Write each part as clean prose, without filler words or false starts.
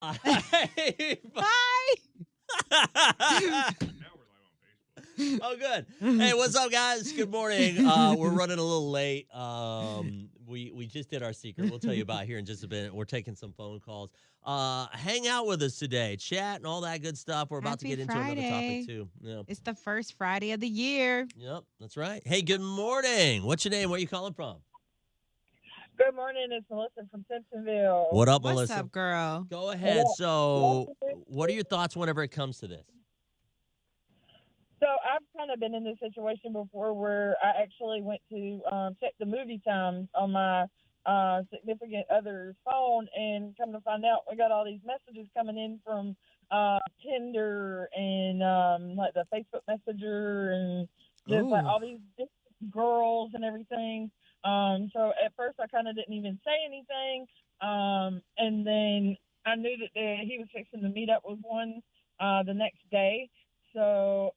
Hi. Oh, good. Hey, what's up, guys? Good morning. We're running a little late. We just did our secret. We'll tell you about here in just a minute. We're taking some phone calls. Hang out with us today, chat and all that good stuff. We're about to Happy get into another topic Friday. too. Yeah. It's the first Friday of the year. Yep, that's right. Hey, good morning. What's your name? Where you calling from? Good morning, it's Melissa from Simpsonville. What up, What's Melissa? up, girl? Go ahead. So, what are your thoughts whenever it comes to this? So I've kind of been in this situation before where I actually went to check the movie times on my significant other's phone, and come to find out, we got all these messages coming in from Tinder and like the Facebook Messenger and just like Ooh. all these different girls and everything. So at first I kind of didn't even say anything, and then I knew that he was fixing to meet up with one the next day. So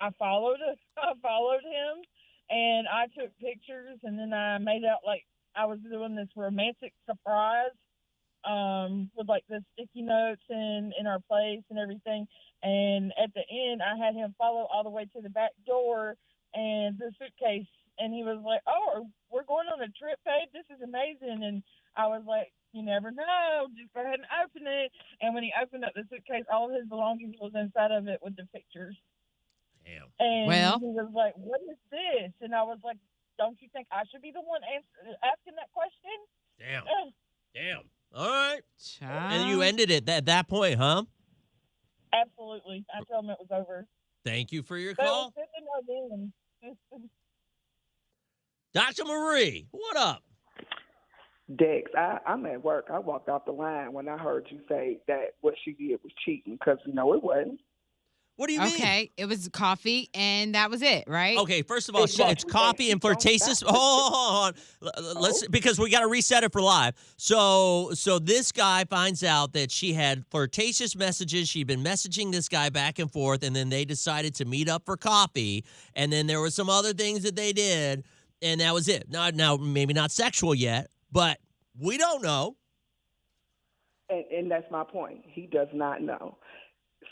I followed him, and I took pictures, and then I made out like I was doing this romantic surprise with like the sticky notes in our place and everything. And at the end, I had him follow all the way to the back door and the suitcase, and he was like, "Oh, we're going on a trip, babe. This is amazing." And I was like, "You never know. Just go ahead and open it." And when he opened up the suitcase, all of his belongings was inside of it with the pictures. Damn. And Well, he was like, "What is this?" And I was like, "Don't you think I should be the one asking that question?" Damn. Damn. All right. And you child. ended it at that point, huh? Absolutely. I told him it was over. Thank you for your But it call. was good to know then. Dr. Marie, what up? Dex, I'm at work. I walked off the line when I heard you say that what she did was cheating because, it wasn't. What do you mean? Okay, it was coffee, and that was it, right? Okay, first of all, it's coffee and flirtatious. Hold on. Let's because we got to reset it for live. So this guy finds out that she had flirtatious messages. She'd been messaging this guy back and forth, and then they decided to meet up for coffee. And then there were some other things that they did, and that was it. Now maybe not sexual yet, but we don't know. And that's my point. He does not know.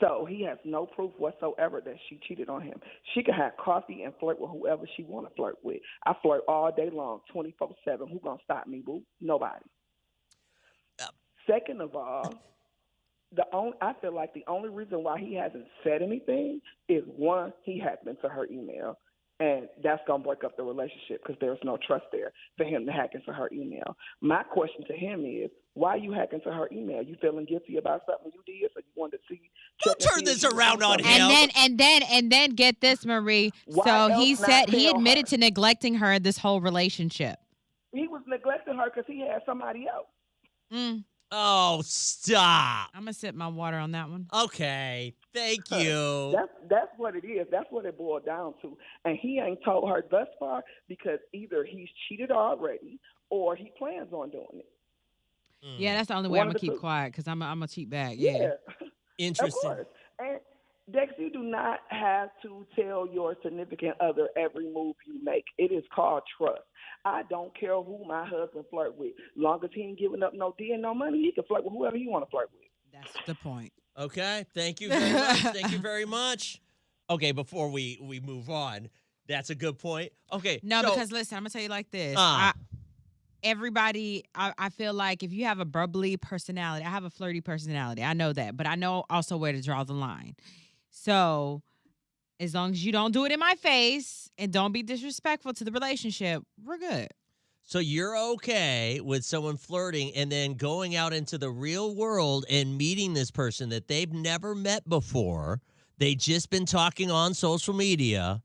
So he has no proof whatsoever that she cheated on him. She can have coffee and flirt with whoever she want to flirt with. I flirt all day long, 24/7. Who gonna stop me, boo? Nobody. Second of all, I feel like the only reason why he hasn't said anything is one, he hacked into her email, and that's gonna break up the relationship because there's no trust there for him to hack into her email. My question to him is, why are you hacking into her email? You feeling guilty about something you did, so you wanted to see? Don't turn this around on him. And then get this, Marie. Why So he else not said he tell admitted her? to neglecting her this whole relationship. He was neglecting her because he had somebody else. Mm, Oh, stop. I'm gonna sip my water on that one. Okay, thank you. That's what it is. That's what it boiled down to. And he ain't told her thus far because either he's cheated already or he plans on doing it. Yeah, that's the only way I'm One gonna of the keep two. quiet because I'm gonna cheat back. Yeah. Of Interesting. course. And Dex, you do not have to tell your significant other every move you make. It is called trust. I don't care who my husband flirt with. Long as he ain't giving up no D and no money, he can flirt with whoever he want to flirt with. That's the point. Okay, thank you very much. Thank you very much. Okay, before we move on, that's a good point. Okay, No, so, because listen, I'm gonna tell you like this. Ah. I feel like if you have a bubbly personality, I have a flirty personality. I know that, but I know also where to draw the line. So as long as you don't do it in my face and don't be disrespectful to the relationship, we're good. so you're okay with someone flirting and then going out into the real world and meeting this person that they've never met before. They just been talking on social media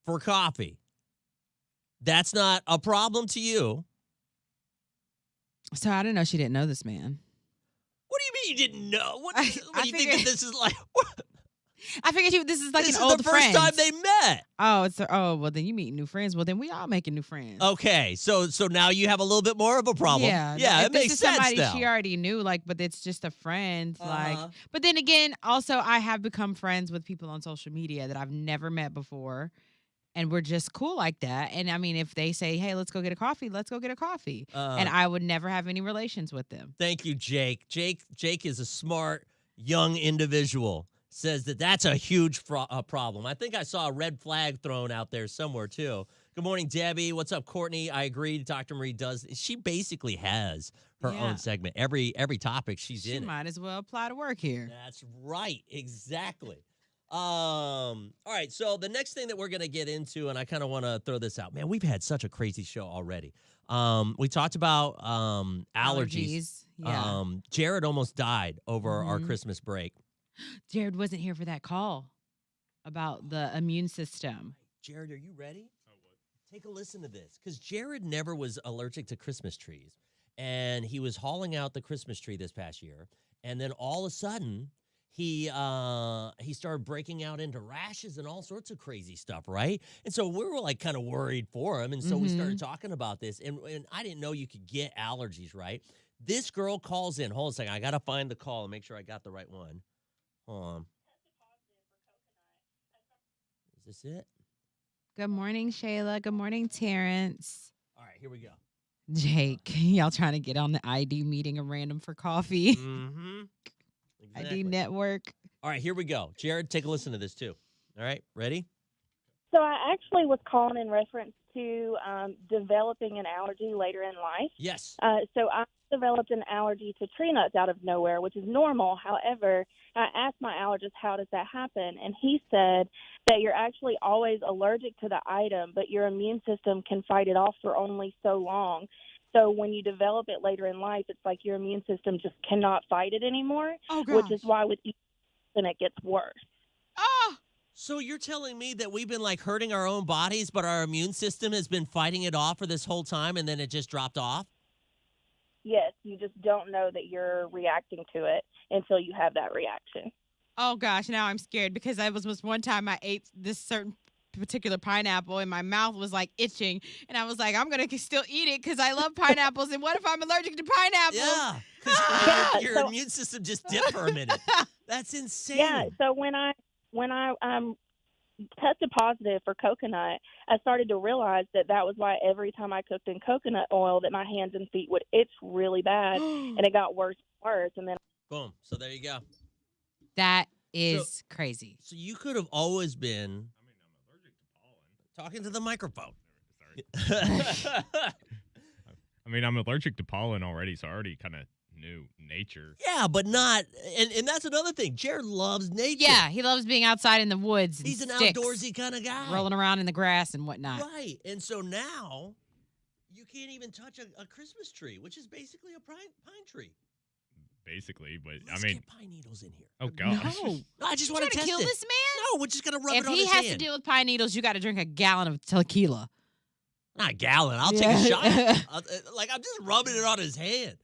for coffee. That's not a problem to you. So I didn't know she didn't know this man. What do you mean you didn't know? What do you, I think that figured- this is like? I figured this is like This an is old the first friend. time they met. Well then you meet new friends. Well then we all making new friends. Okay, so now you have a little bit more of a problem. Yeah, it if makes this is sense somebody now. she already knew, like, but it's just a friend, like. Uh-huh. But then again, also I have become friends with people on social media that I've never met before, and we're just cool like that. And I mean, if they say, "Hey, let's go get a coffee," let's go get a coffee. And I would never have any relations with them. Thank you, Jake. Jake is a smart young individual. Says that's a huge problem. I think I saw a red flag thrown out there somewhere too. Good morning, Debbie. What's up, Courtney? I agree. Dr. Marie does. She basically has her own segment. Every topic she's in. She might as well apply to work here. That's right. Exactly. All right. So the next thing that we're gonna get into, and I kind of want to throw this out. Man, we've had such a crazy show already. We talked about allergies. Yeah. Jared almost died over our Christmas break. Jared wasn't here for that call about the immune system. Jared, are you ready? Take a listen to this, because Jared never was allergic to Christmas trees, and he was hauling out the Christmas tree this past year, and then all of a sudden, he started breaking out into rashes and all sorts of crazy stuff, right? And so we were like kind of worried for him, and so we started talking about this, and I didn't know you could get allergies, right? This girl calls in. Hold on a second. I got to find the call and make sure I got the right one. Hold on. Is this it? Good morning, Shayla. Good morning, Terrence. All right, here we go. Jake, y'all trying to get on the ID meeting and random for coffee? Mm-hmm. Exactly. ID network. All right, here we go. Jared, take a listen to this too. All right, ready? So I actually was calling in reference to developing an allergy later in life. Yes. So I developed an allergy to tree nuts out of nowhere, which is normal. However, I asked my allergist, how does that happen? And he said that you're actually always allergic to the item, but your immune system can fight it off for only so long. So when you develop it later in life, it's like your immune system just cannot fight it anymore, which is why with each season it gets worse. Oh, So you're telling me that we've been like hurting our own bodies, but our immune system has been fighting it off for this whole time, and then it just dropped off? Yes, you just don't know that you're reacting to it until you have that reaction. oh gosh, now I'm scared because I was one time I ate this certain particular pineapple and my mouth was like itching, and I was like, I'm gonna still eat it because I love pineapples. And what if I'm allergic to pineapples? Yeah, because your so- immune system just dipped for a minute. That's insane. Yeah, so when I tested positive for coconut, I started to realize that was why every time I cooked in coconut oil that my hands and feet would itch really bad, and it got worse and worse. And then Boom. So there you go. That is crazy. So you could have always been talking to the microphone. Sorry. I mean, I'm allergic to pollen already, so I already kind of knew nature. Yeah, but not, and that's another thing. Jared loves nature. Yeah, he loves being outside in the woods. And He's an sticks, outdoorsy kind of guy. rolling around in the grass and whatnot. Right. And so now you can't even touch a Christmas tree, which is basically a pine tree. Basically, but Let's I mean, get pine needles in here. oh gosh. No. No, I just You want trying to to test kill it. this man? No, we're just gonna rub If it on he his has hand. to deal with pine needles, you got to drink a gallon of tequila. Not a gallon. I'll take a shot. Like I'm just rubbing it on his hand.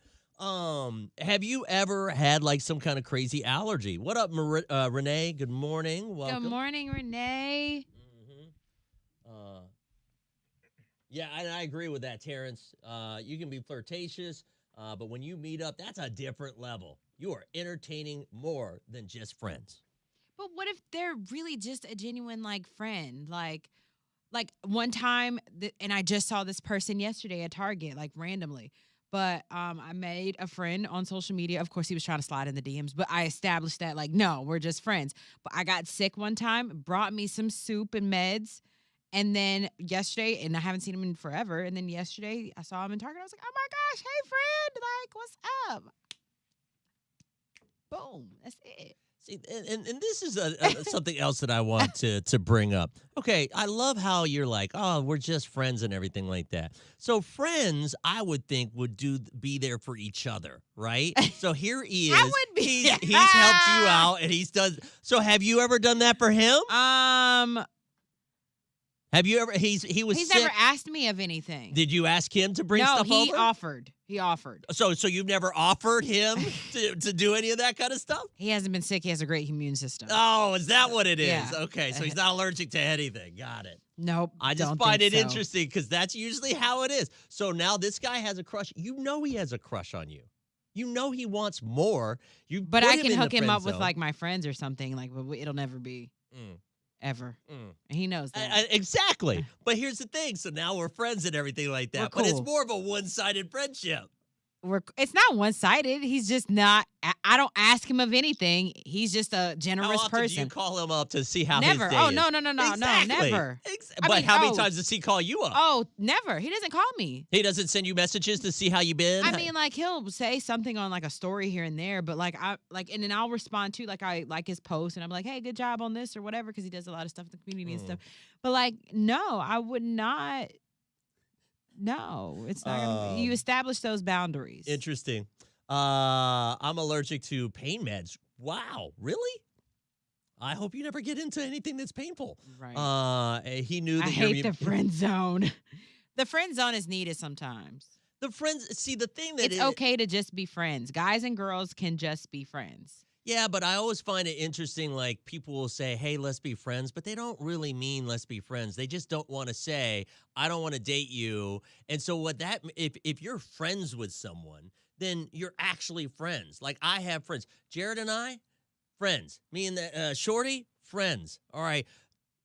Have you ever had like some kind of crazy allergy? What up, Renee? Good morning. Welcome. Good morning, Renee. Yeah, I agree with that, Terrence. You can be flirtatious, but when you meet up, that's a different level. You are entertaining more than just friends. But what if they're really just a genuine like friend? Like one time, and I just saw this person yesterday at Target, like randomly. But I made a friend on social media. Of course, he was trying to slide in the DMs, but I established that, like, no, we're just friends. But I got sick one time, brought me some soup and meds. And then yesterday, and I haven't seen him in forever. And then yesterday, I saw him in Target. I was like, oh my gosh, hey, friend. Like, what's up? Boom. That's it. See, and this is something else that I want to bring up. Okay, I love how you're like, oh, we're just friends and everything like that. So friends, I would think would be there for each other, right? So here he is. I would be. He's helped you out, and he's done. So have you ever done that for him? Have you ever? He's He's sick. never asked me of anything. Did you ask him to bring no, stuff he over? offered. He offered. So you've never offered him to do any of that kind of stuff? He hasn't been sick. He has a great immune system. Oh, is that what it is? Yeah. Okay, so he's not allergic to anything. Got it. Nope. I just don't find think it so. interesting because that's usually how it is. So now this guy has a crush. You know he has a crush on you. You know he wants more. But put I can in hook the him friend up with zone. like my friends or something. Like, but it'll never be. ever. Mm. And he knows that. Exactly. But here's the thing. So now we're friends and everything like that. We're But it's cool. more of a one-sided friendship. It's not one-sided. He's just not. I don't ask him of anything. He's just a How generous often person. do you call him up to see how Never. his day Oh is? no, Exactly. never. But I mean, how many times does he call you up? Oh, never. He doesn't call me. He doesn't send you messages to see how you been? I mean, like he'll say something on like a story here and there, but and then I'll respond to like I like his post and I'm like, hey, good job on this or whatever, because he does a lot of stuff in the community and stuff. But like, no, I would not. No, it's not. Gonna, you establish those boundaries. Interesting. I'm allergic to pain meds. Wow, really? I hope you never get into anything that's painful. Right. He knew that I hate the friend zone. The friend zone is needed sometimes. The friends. See, the thing that It's okay to just be friends. Guys and girls can just be friends. Yeah, but I always find it interesting. Like people will say, "Hey, let's be friends," but they don't really mean let's be friends. They just don't want to say, "I don't want to date you." And so, if you're friends with someone, then you're actually friends. Like I have friends, Jared and I, friends. Me and the Shorty, friends. All right.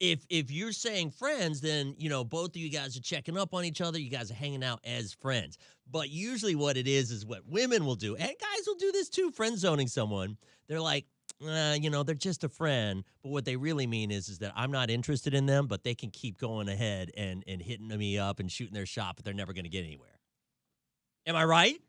If you're saying friends, then both of you guys are checking up on each other. You guys are hanging out as friends. But usually, what it is what women will do, and guys will do this too. Friend zoning someone. They're like, they're just a friend. But what they really mean is that I'm not interested in them, but they can keep going ahead and hitting me up and shooting their shot, but they're never going to get anywhere. Am I right?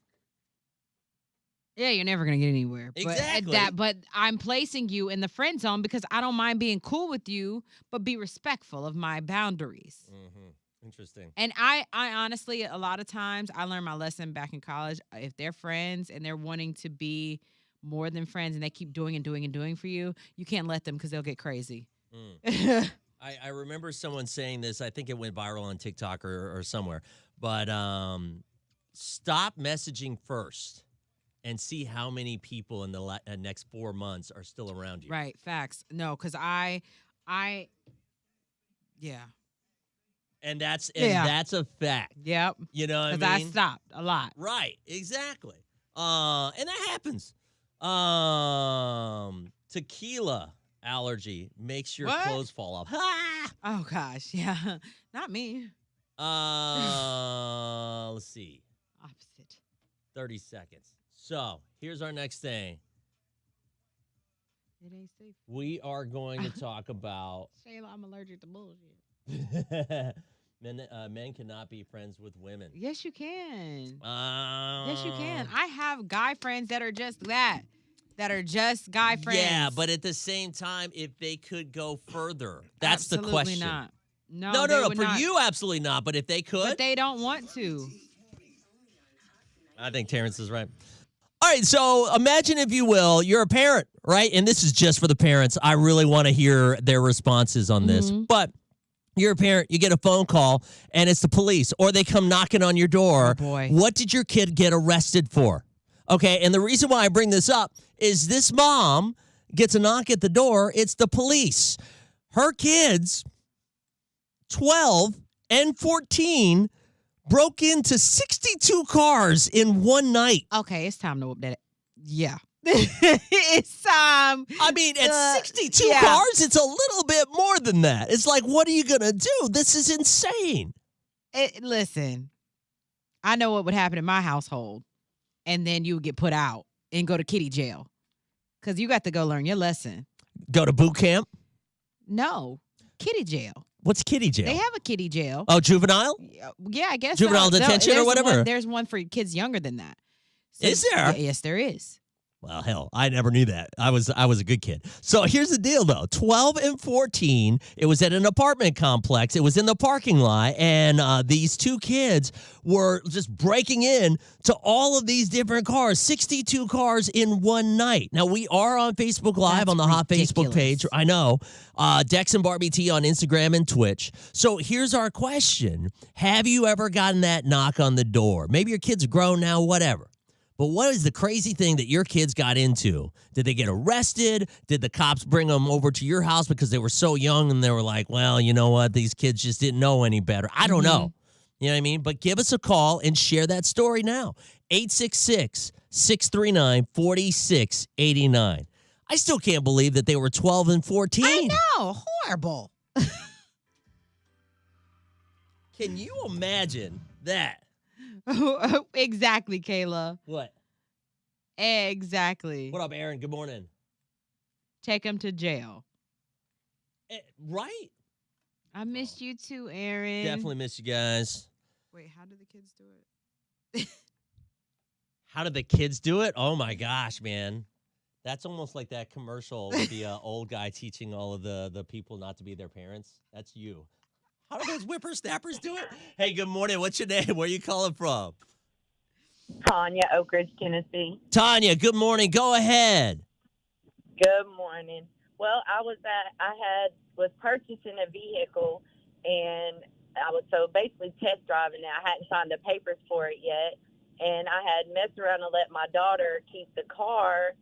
Yeah, you're never gonna get anywhere. Exactly. But I'm placing you in the friend zone because I don't mind being cool with you, but be respectful of my boundaries. Mm-hmm. Interesting. And I honestly, a lot of times, I learned my lesson back in college. If they're friends and they're wanting to be more than friends, and they keep doing and doing and doing for you, you can't let them because they'll get crazy. I remember someone saying this. I think it went viral on TikTok or somewhere. But stop messaging first and see how many people in the next 4 months are still around you. Right. Facts. No, because yeah. And that's Yeah. a fact. Yep. You know what Because I mean? I stopped a lot. Right. Exactly. And that happens. Tequila allergy makes your What? clothes fall off. Ha! Oh gosh, yeah. Not me. Let's see. Opposite. 30 seconds. So here's our next thing. It ain't safe. We are going to talk about Shayla, I'm allergic to bullshit. men cannot be friends with women. Yes, you can. Yes, Yes, you can. I have guy friends that are just that are just guy friends. Yeah, but at the same time, if they could go further, that's Absolutely the question. Not. No, No, they no. would For not. you, absolutely not. But if they could, But they don't want to. I think Terrence is right. All right, so imagine, if you will, you're a parent, right? And this is just for the parents. I really want to hear their responses on this. Mhm. But you're a parent, you get a phone call, and it's the police, or they come knocking on your door. Oh, boy. What did your kid get arrested for? Okay, and the reason why I bring this up is this mom gets a knock at the door. It's the police. Her kids, 12 and 14, broke into 62 cars in one night. Okay, it's time to whoop that. Yeah. It's time. I mean, at 62 yeah. cars, it's a little bit more than that. It's like, what are you going to do? This is insane. Listen, I know what would happen in my household, and then you would get put out and go to kitty jail because you got to go learn your lesson. Go to boot camp? No, kitty jail. What's kitty jail? They have a kitty jail. Oh, juvenile? Yeah, I guess Juvenile so. detention or There's whatever? There's one for kids younger than that. Is there? Yes, there is. Well, hell, I never knew that. I was a good kid. So here's the deal, though. 12 and 14, it was at an apartment complex. It was in the parking lot, and these two kids were just breaking in to all of these different cars, 62 cars in one night. Now, we are on Facebook Live That's on the Hot Facebook ridiculous. page. I know. Dex and Barbie T on Instagram and Twitch. So here's our question. Have you ever gotten that knock on the door? Maybe your kid's grown now, whatever. But what is the crazy thing that your kids got into? Did they get arrested? Did the cops bring them over to your house because they were so young and they were like, well, you know what? These kids just didn't know any better. I don't know. You know what I mean? But give us a call and share that story now. 866-639-4689. I still can't believe that they were 12 and 14. I know, horrible. Can you imagine that? Exactly, Kayla. What? Exactly. What up, Aaron? Good morning. Take him to jail. Right? I missed you too, Aaron. Definitely miss you guys. Wait, how did the kids do it? How did the kids do it? Oh my gosh, man. That's almost like that commercial with the old guy teaching all of the people not to be their parents. That's you. How do those whippersnappers do it? Hey, good morning. What's your name? Where are you calling from? Tanya, Oak Ridge, Tennessee. Tanya, good morning. Go ahead. Good morning. Well, was purchasing a vehicle, and I was so basically test driving it. I hadn't signed the papers for it yet, and I had messed around and let my daughter keep the car.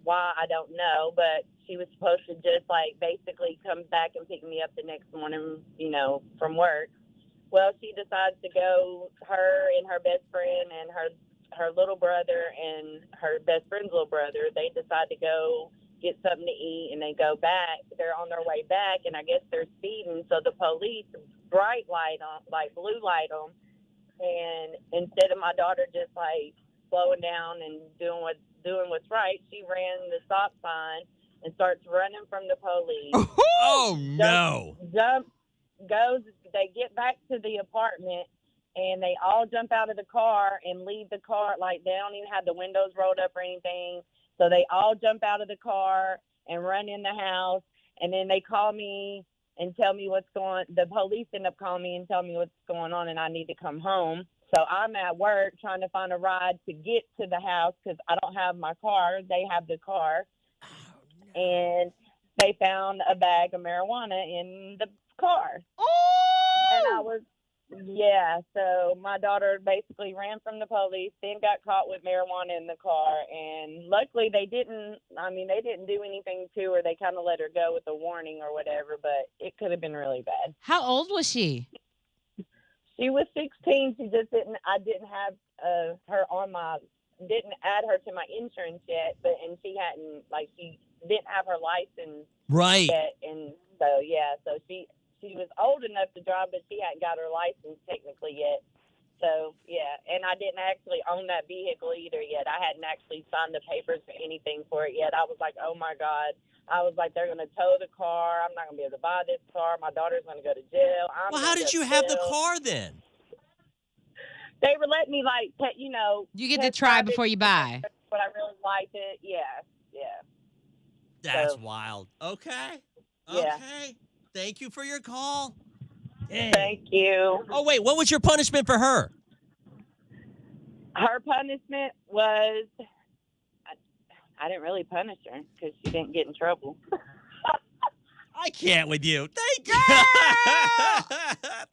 Why, I don't know, but she was supposed to just like basically come back and pick me up the next morning, from work. Well, she decides to go, her and her best friend and her little brother and her best friend's little brother, they decide to go get something to eat, and they go back. They're on their way back, and I guess they're speeding, so the police blue light them, and instead of my daughter just like slowing down and doing what's right, she ran the stop sign and starts running from the police. Oh, no. They get back to the apartment, and they all jump out of the car and leave the car. Like, they don't even have the windows rolled up or anything. So they all jump out of the car and run in the house. And then they call me and tell me the police end up calling me and tell me what's going on, and I need to come home. So I'm at work trying to find a ride to get to the house because I don't have my car. They have the car. And they found a bag of marijuana in the car. Oh! So my daughter basically ran from the police, then got caught with marijuana in the car, and luckily they didn't do anything to her. They kind of let her go with a warning or whatever, but it could have been really bad. How old was she? She was 16. I didn't have didn't add her to my insurance yet, and she didn't have her license Right. yet, and so she was old enough to drive, but she hadn't got her license technically yet. So, and I didn't actually own that vehicle either yet. I hadn't actually signed the papers or anything for it yet. I was like, oh, my God. I was like, they're going to tow the car. I'm not going to be able to buy this car. My daughter's going to go to jail. Well, how did you have the car then? They were letting me, You get to try before you buy. But I really liked it. Yeah. That's So- wild. Okay. Yeah. Okay. Thank you for your call. Dang. Thank you. Oh, wait. What was your punishment for her? Her punishment was, I didn't really punish her because she didn't get in trouble. I can't with you. Thank you.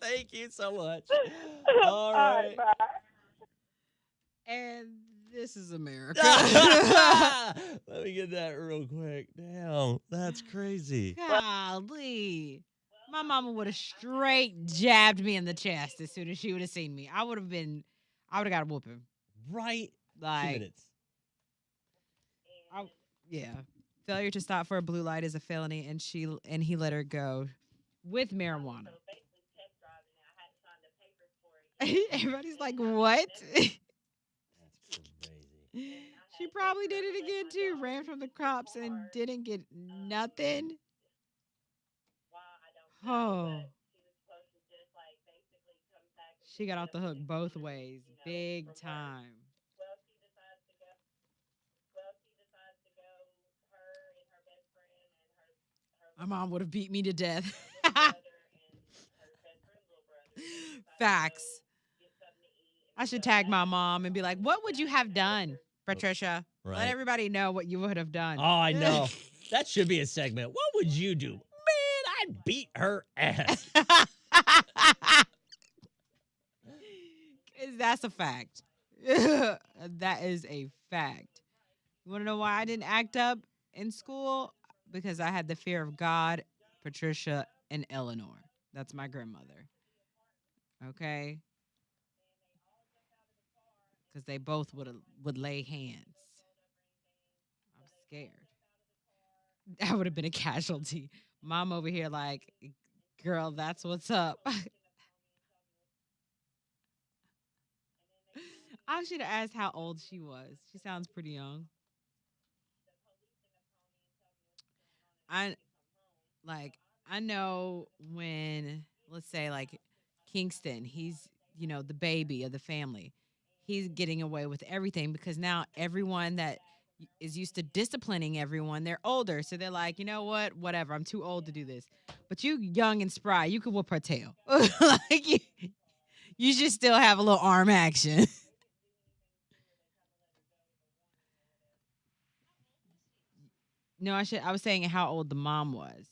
Thank you so much. All right. Bye. And this is America. Let me get that real quick. Damn, that's crazy. Golly. My mama would have straight jabbed me in the chest as soon as she would have seen me. I would have got a whooping. Right. 2 Like, minutes. yeah. Failure to stop for a blue light is a felony, and he let her go with marijuana. Everybody's like, what? That's crazy. She probably did it again too. Ran from the cops and didn't get nothing. Oh. She got off the hook both ways. Big time. My mom would have beat me to death. Facts. I should tag my mom and be like, what would you have done, Patricia? Right. Let everybody know what you would have done. Oh, I know. That should be a segment. What would you do? Man, I'd beat her ass. 'Cause that's a fact. That is a fact. You want to know why I didn't act up in school? Because I had the fear of God, Patricia, and Eleanor. That's my grandmother. Okay? Because they both would lay hands. scared. I would have been a casualty. Mom over here, like, girl, that's what's up. I should have asked how old she was. She sounds pretty young. I like I know when, let's say, like Kingston, he's, the baby of the family. He's getting away with everything because now everyone that is used to disciplining everyone, they're older. So they're like, you know what? Whatever. I'm too old to do this. But you young and spry, you could whoop her tail. Like you should still have a little arm action. No, I was saying how old the mom was.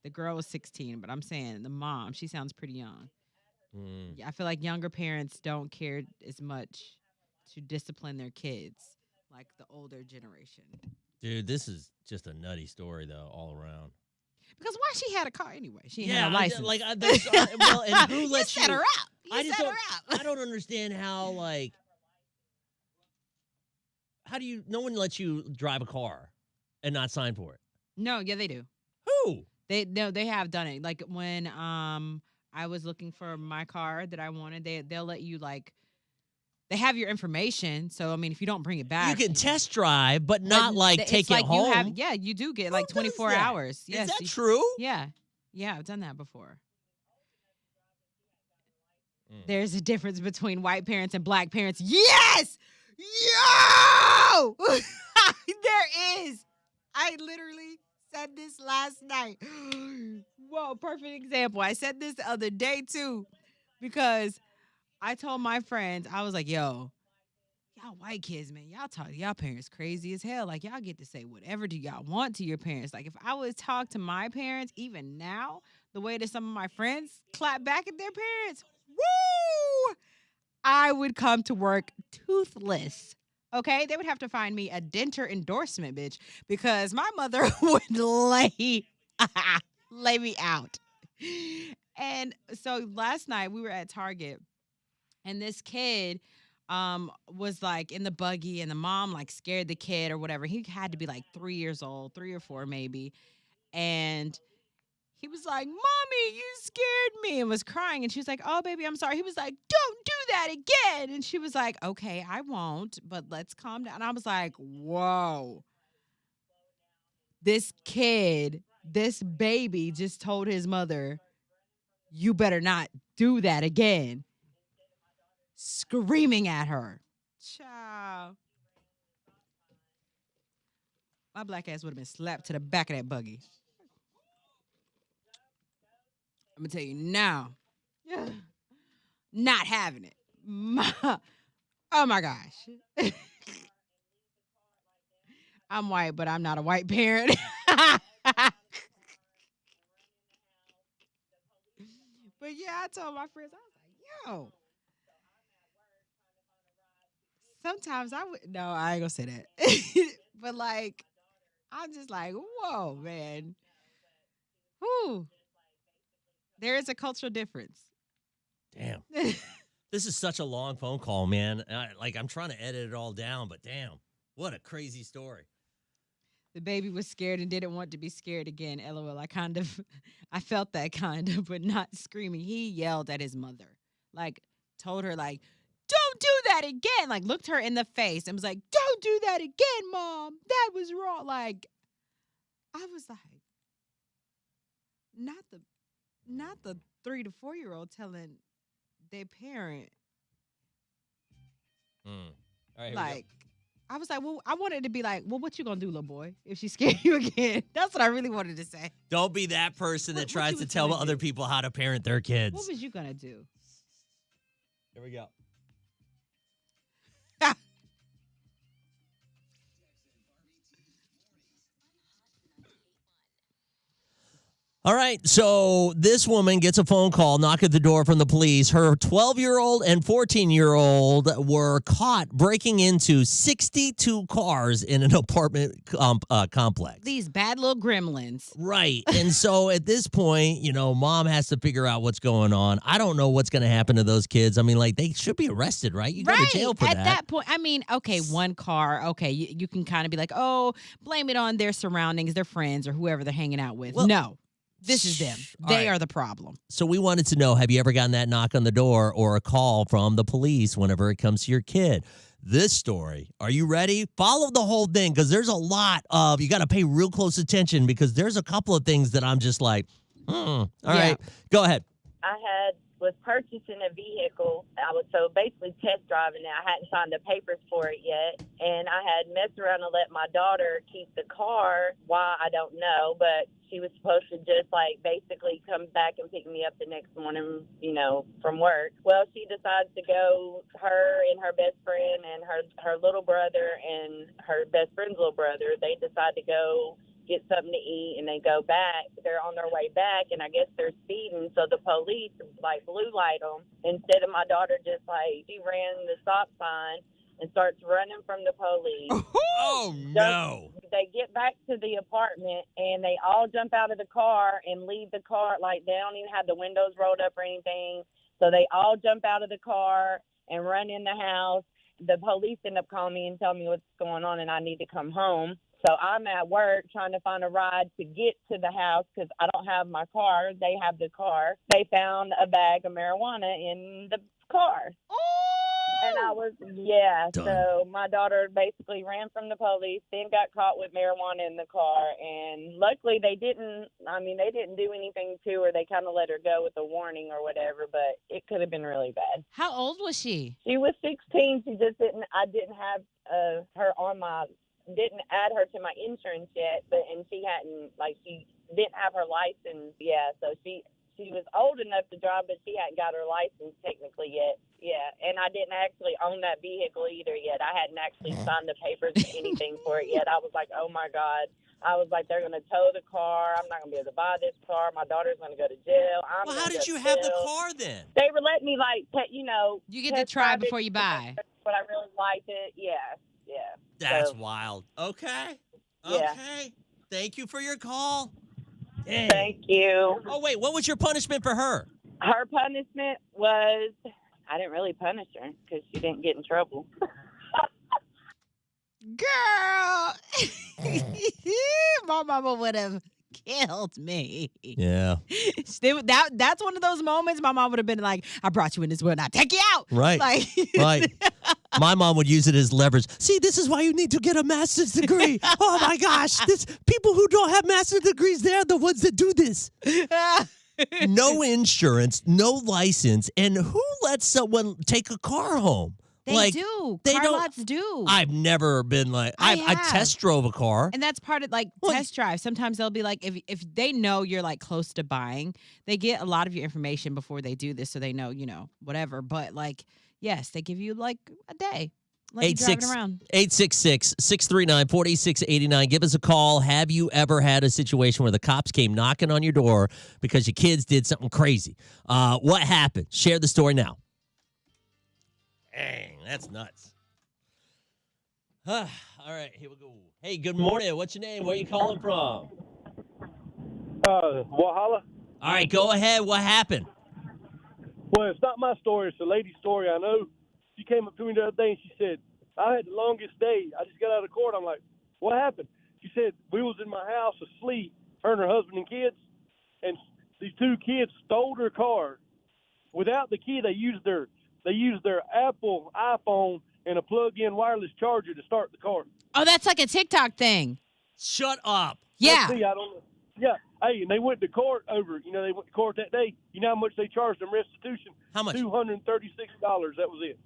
The girl was 16, but I'm saying the mom, she sounds pretty young. Mm. Yeah, I feel like younger parents don't care as much to discipline their kids like the older generation. Dude, this is just a nutty story though, all around. Because why she had a car anyway? She Yeah, had a license. well, and who You lets set you? her up. I You just set her don't. up. I don't understand how how do you? No one lets you drive a car and not sign for it. No, yeah, they do. Who? They have done it. Like when I was looking for my car that I wanted, they'll let you like they have your information. So I mean, if you don't bring it back, You can test drive, but not like it's take like it home. you do get Who like does 24 that? hours. Yes, Is that true? Yeah. Yeah, I've done that before. Mm. There's a difference between white parents and black parents. Yes! Yo! There is. I literally said this last night. Whoa, perfect example. I said this the other day too, because I told my friends, I was like, yo, y'all white kids, man, y'all talk to y'all parents crazy as hell. Like, y'all get to say whatever do y'all want to your parents. Like, if I would talk to my parents, even now, the way that some of my friends clap back at their parents, woo! I would come to work toothless. Okay? They would have to find me a denter endorsement, bitch, because my mother would lay me out. And so last night we were at Target and this kid was like in the buggy and the mom like scared the kid or whatever. He had to be like 3 years old, 3 or 4 maybe. And he was like, "Mommy, you scared me," and was crying. And she was like, "Oh, baby, I'm sorry." He was like, "Don't do that again." And she was like, "Okay, I won't, but let's calm down." And I was like, whoa. This kid, this baby just told his mother, "You better not do that again." Screaming at her. Child. My black ass would have been slapped to the back of that buggy. I'm gonna tell you now. Not having it. Oh my gosh. I'm white, but I'm not a white parent. But yeah, I told my friends, I was like, yo. Sometimes I would no, I ain't gonna say that. But like, I'm just like, whoa, man. Whew. There is a cultural difference. Damn. This is such a long phone call, man. I'm trying to edit it all down, but damn, what a crazy story. The baby was scared and didn't want to be scared again. LOL. I felt that kind of, but not screaming. He yelled at his mother, like told her, like, "Don't do that again." Like looked her in the face and was like, "Don't do that again, Mom. That was wrong." Like, I was like, not the 3 to 4 year old telling their parent. All right, here we Like, I was like, well, I wanted to be like, well, what you gonna do, little boy, if she scared you again? That's what I really wanted to say. go. Don't be that person that What tries you to was tell gonna other do? people how to parent their kids. What was you gonna do? Here we go. All right, so this woman gets a phone call, knock at the door from the police. Her 12-year-old and 14-year-old were caught breaking into 62 cars in an apartment complex. These bad little gremlins. Right, and so at this point, mom has to figure out what's going on. I don't know what's going to happen to those kids. I mean, like, they should be arrested, right? You go to jail for At that. that point, I mean, okay, one car, okay, you can kind of be like, oh, blame it on their surroundings, their friends, or whoever they're hanging out with. Well, no. This is them. all They right. are the problem. So we wanted to know, have you ever gotten that knock on the door or a call from the police whenever it comes to your kid? This story, are you ready? Follow the whole thing because there's a lot of, you got to pay real close attention because there's a couple of things that I'm just like, All right, go ahead. Was purchasing a vehicle. I was so basically test driving it. I hadn't signed the papers for it yet. And I had messed around and let my daughter keep the car. Why, I don't know. But she was supposed to just basically come back and pick me up the next morning, from work. Well, she decides to go, her and her best friend and her little brother and her best friend's little brother, they decide to go get something to eat, and they go back. They're on their way back, and I guess they're speeding, so the police blue light them. Instead of my daughter just she ran the stop sign and starts running from the police. Oh, no. They get back to the apartment, and they all jump out of the car and leave the car. They don't even have the windows rolled up or anything. So they all jump out of the car and run in the house. The police end up calling me and telling me what's going on, and I need to come home. So I'm at work trying to find a ride to get to the house because I don't have my car. They have the car. They found a bag of marijuana in the car. And I was, Done. So my daughter basically ran from the police, then got caught with marijuana in the car. And luckily they didn't do anything to her. They kind of let her go with a warning or whatever, but it could have been really bad. How old was she? She was 16. I didn't have her on didn't add her to my insurance yet, and she hadn't, she didn't have her license. Yeah, so she was old enough to drive, but she hadn't got her license technically yet. Yeah, and I didn't actually own that vehicle either yet. I hadn't actually signed the papers or anything for it yet. I was like, oh my God. I was like, they're going to tow the car. I'm not going to be able to buy this car. My daughter's going to go to jail. Well, how did you have the car then? They were letting me, you get to try before you buy. But I really liked it. Yeah. That's So, wild. Okay. Yeah. Okay. Thank you for your call. Dang. thank you. Oh, wait. What was your punishment for her? Her punishment was, I didn't really punish her because she didn't get in trouble. Girl. My mama would have killed me. Yeah. That's one of those moments my mom would have been like, I brought you in this world, now take you out. Right. Right. My mom would use it as leverage. See, this is why you need to get a master's degree. Oh, my gosh. People who don't have master's degrees, they're the ones that do this. No insurance, no license, and who lets someone take a car home? They do. They Car don't- lots do. I've never been I have. test drove a car. And that's part of test drive. Sometimes they'll be like, if they know you're close to buying, they get a lot of your information before they do this, so they know, whatever. But yes, they give you a day. Let you drive it around. 866-639-4689. Give us a call. Have you ever had a situation where the cops came knocking on your door because your kids did something crazy? What happened? Share the story now. Dang, that's nuts. All right, here we go. Hey, good morning. What's your name? Where are you calling from? Walhalla. All right, go ahead. What happened? Well, it's not my story. It's a lady's story. I know. She came up to me the other day and she said, I had the longest day. I just got out of court. I'm like, what happened? She said, we was in my house asleep, her and her husband and kids, and these two kids stole their car. Without the key, they used their Apple iPhone and a plug-in wireless charger to start the car. Oh, that's like a TikTok thing. Shut up. Yeah. See, I don't know. Yeah. Hey, and they went to court over, they went to court that day. You know how much they charged them restitution? How much? $236. That was it.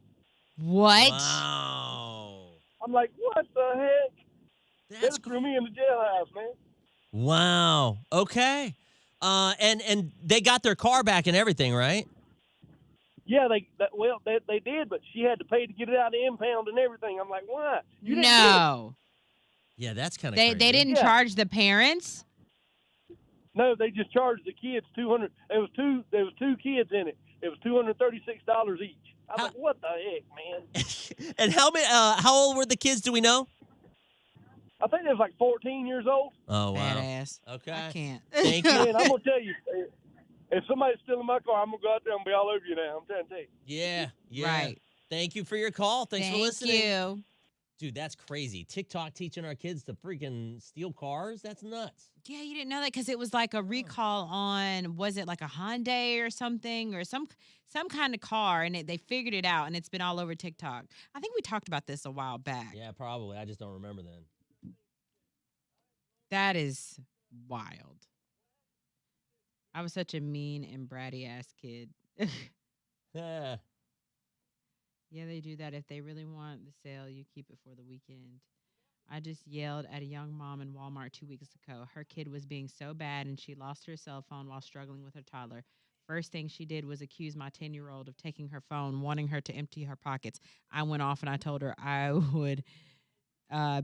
What? Wow. I'm like, what the heck? That's They threw me in the jailhouse, man. Wow. Okay. And they got their car back and everything, right? Yeah, they did, but she had to pay to get it out of the impound and everything. I'm like, why? You didn't do it. No. Yeah, that's kind of They crazy. didn't Yeah. charge the parents? No, they just charged the kids 200. There was two kids in it. It was $236 each. I was like, what the heck, man? And how old were the kids? Do we know? I think they was like 14 years old. Oh wow. Badass. Okay. I can't. Thank you. Man, I'm gonna tell you, if somebody's stealing my car, I'm gonna go out there and be all over you now. I'm trying to tell you. Yeah. Yeah. Right. Thank you for your call. Thanks for listening. Thank you. Dude, that's crazy. TikTok teaching our kids to freaking steal cars? That's nuts. Yeah, you didn't know that because it was like a recall on, was it like a Hyundai or something, or some kind of car, and they figured it out, and it's been all over TikTok. I think we talked about this a while back. Yeah, probably. I just don't remember then. That is wild. I was such a mean and bratty ass kid. Yeah. Yeah, they do that. If they really want the sale, you keep it for the weekend. I just yelled at a young mom in Walmart 2 weeks ago. Her kid was being so bad, and she lost her cell phone while struggling with her toddler. First thing she did was accuse my 10-year-old of taking her phone, wanting her to empty her pockets. I went off, and I told her I would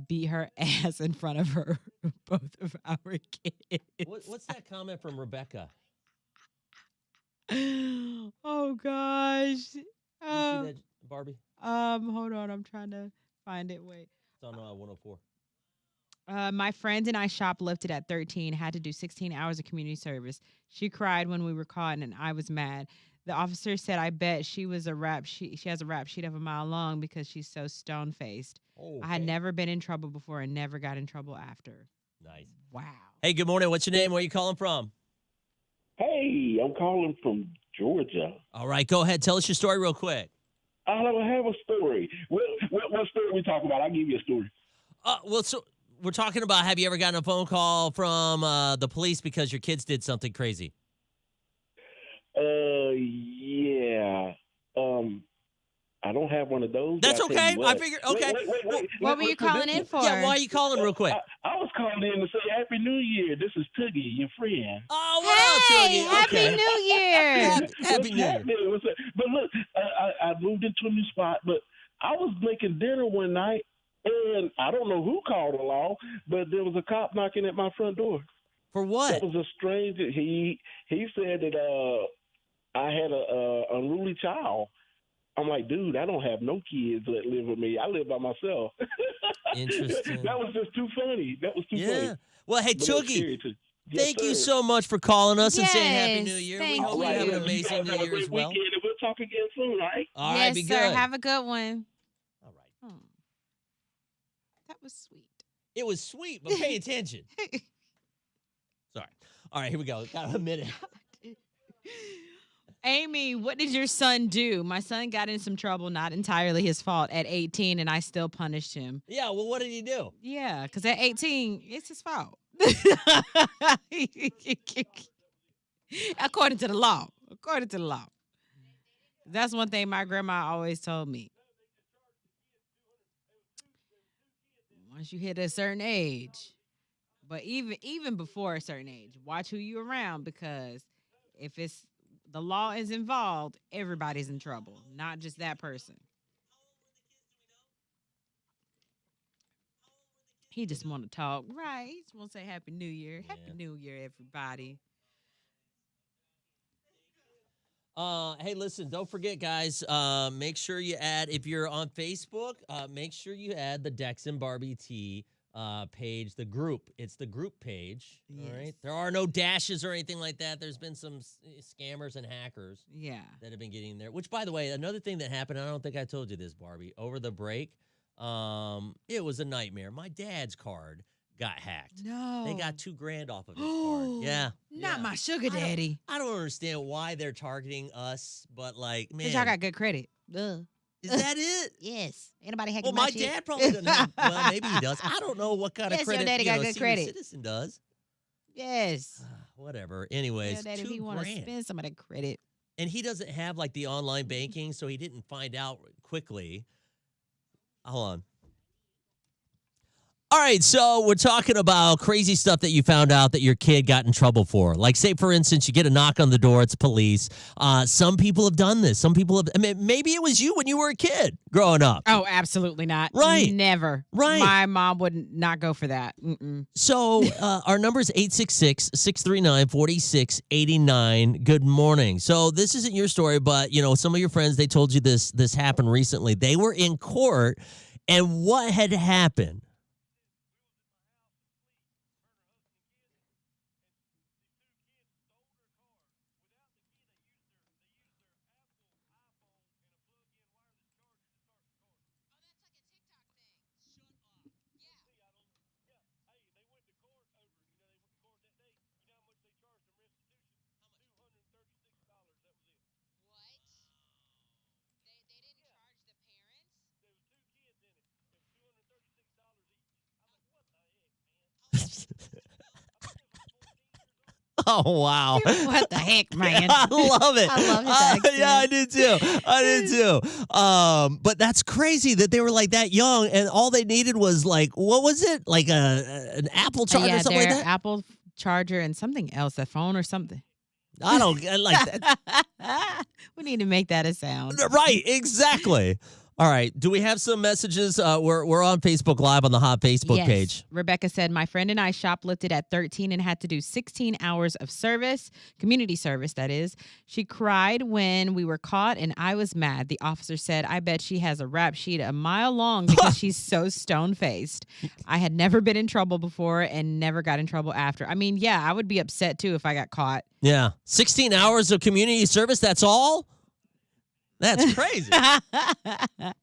beat her ass in front of her, both of our kids. What's that comment from Rebecca? Oh, gosh. You see that, Barbie? Hold on. I'm trying to find it. Wait. It's on 104. My friend and I shoplifted at 13, had to do 16 hours of community service. She cried when we were caught, and I was mad. The officer said, I bet she has a rap sheet of a mile long because she's so stone-faced. Oh, I had never been in trouble before and never got in trouble after. Nice. Wow. Hey, good morning. What's your name? Where are you calling from? Hey, I'm calling from Georgia. All right, go ahead. Tell us your story real quick. I don't have a story. What story are we talking about? I'll give you a story. Well, so we're talking about, have you ever gotten a phone call from the police because your kids did something crazy? Yeah. I don't have one of those. That's but I'll tell okay. you I what. figured, okay. What were you calling in for? Yeah, why are you calling real quick? I was calling in to say Happy New Year. This is Toogie, your friend. Oh, what Hey, up, Toogie? Happy New Year. Happy New Year. What's up? But look, I moved into a new spot, but I was making dinner one night, and I don't know who called the law, but there was a cop knocking at my front door. For what? That was a strange. He said that I had a unruly child. I'm like, dude, I don't have no kids that live with me. I live by myself. Interesting. That was just too funny. That was too funny. Well, hey, But it was Toogie, scary, too. Yes, thank you sir. so much for calling us and saying Happy Yes, New Year. We thank hope you you. have an You amazing guys New have a Year great as well. weekend, and we'll talk again soon, all right? All right, Yes, be sir. good. Have a good one. All right. That was sweet. It was sweet, but pay attention. Sorry. All right, here we go. Got a minute. Amy, what did your son do? My son got in some trouble, not entirely his fault, at 18, and I still punished him. Yeah, well, what did he do? Yeah, because at 18, it's his fault. According to the law. According to the law. That's one thing my grandma always told me. Once you hit a certain age, but even before a certain age, watch who you're around, because if it's the law is involved, everybody's in trouble, not just that person. He just want to talk. Right. He just want to say Happy New Year. Yeah. Happy New Year, everybody. Hey, listen, don't forget, guys, make sure you add, if you're on Facebook, make sure you add the Dex and Barbie T page, the group. It's the group page. All right. Yes. There are no dashes or anything like that. There's been some scammers and hackers Yeah. that have been getting there. Which, by the way, another thing that happened, I don't think I told you this, Barbie, over the break, it was a nightmare. My dad's card got hacked. No. They got $2,000 off of his card. Yeah. Not yeah. my sugar daddy. I don't understand why they're targeting us, but like, man, Because y'all got good credit. is that it? Yes. Anybody Well, my dad probably doesn't have. Well, maybe he does. I don't know what kind Yes, of your credit daddy got good senior credit. citizen does. Yes. Whatever. Anyways, Your daddy, if he want to $2,000, spend some of that credit. and he doesn't have like the online banking, so he didn't find out quickly. Hold on. All right, so we're talking about crazy stuff that you found out that your kid got in trouble for. Like, say, for instance, you get a knock on the door, it's police. Some people have done this. Some people have, I mean, maybe it was you when you were a kid growing up. Oh, absolutely not. Right. Never. Right. My mom would not go for that. Mm-mm. So our number is 866-639-4689. Good morning. So this isn't your story, but, you know, some of your friends, they told you this happened recently. They were in court, and what had happened? Oh, wow. What the heck, man? I love it. I love his accent. Yeah, I do too. I did too. But that's crazy that they were like that young, and all they needed was like, what was it? Like an Apple charger Yeah, or something like their that? Apple charger and something else, a phone or something. I don't like that. We need to make that a sound. Right, exactly. All right. Do we have some messages? We're on Facebook Live on the Hot Facebook Yes. page. Rebecca said, my friend and I shoplifted at 13 and had to do 16 hours of service, community service, that is. She cried when we were caught, and I was mad. The officer said, I bet she has a rap sheet a mile long because she's so stone-faced. I had never been in trouble before and never got in trouble after. I mean, yeah, I would be upset, too, if I got caught. Yeah. 16 hours of community service, that's all? That's crazy. All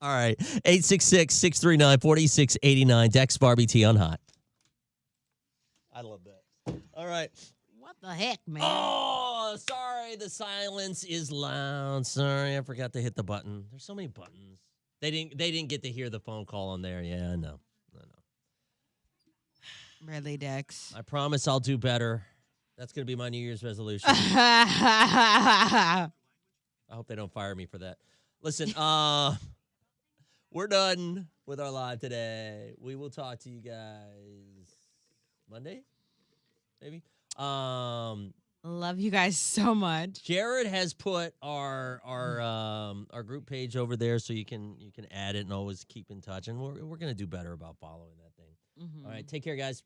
right. 866-639-4689. Dex Barbie T on Hot. I love that. All right. What the heck, man? Oh, sorry. The silence is loud. Sorry, I forgot to hit the button. There's so many buttons. They didn't get to hear the phone call on there. Yeah, I know. Really, Dex? I promise I'll do better. That's going to be my New Year's resolution. I hope they don't fire me for that. Listen, we're done with our live today. We will talk to you guys Monday, maybe. Love you guys so much. Jared has put our group page over there, so you can add it and always keep in touch. And we're gonna do better about following that thing. Mhm. All right, take care, guys.